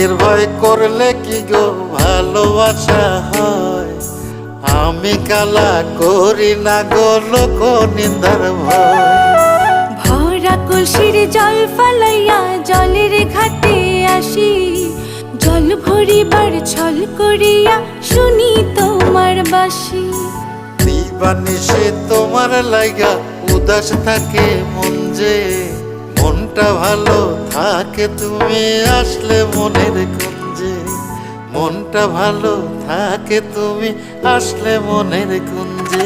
ভাগ্যের ভয় করলে কি গো ভালোবাসা হয়? আমি কালা করি না গো লোক নিন্দার ভয়। ভরা কলসির জল ফালাইয়া জলের ঘাটে আসি, জল ভরিবার ছল করিয়া শুনি তোমার বাঁশি। দিবানিশে তোমার লাইগা উদাস থাকে মন যে, মনটা ভালো থাকে তুমি আসলে মনের কুঞ্জে। মনটা ভালো থাকে তুমি আসলে মনের কুঞ্জে।